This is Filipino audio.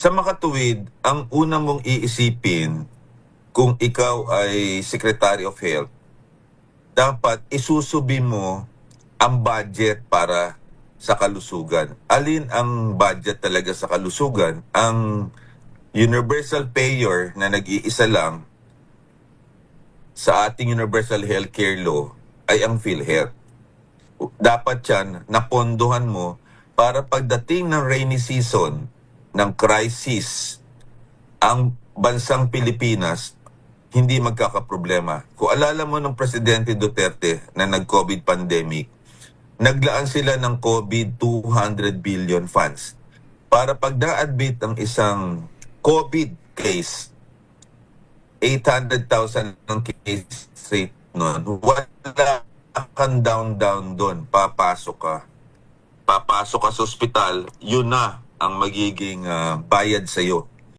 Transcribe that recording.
Sa makatuwid, ang una mong iisipin kung ikaw ay Secretary of Health, dapat isusubi mo ang budget para sa kalusugan. Alin ang budget talaga sa kalusugan? Ang universal payer na nag-iisa lang sa ating Universal Healthcare Law ay ang PhilHealth. Dapat yan, napondohan mo para pagdating ng rainy season, ng crisis, ang bansang Pilipinas hindi magkakaproblema. Kung alala mo ng Presidente Duterte na nag-COVID pandemic, naglaan sila ng COVID 200 billion funds para pag na-admit ang isang COVID case, 800,000 ng case rate nun, wala kang down doon, papasok ka sa ospital, yun na ang magiging bayad sa'yo.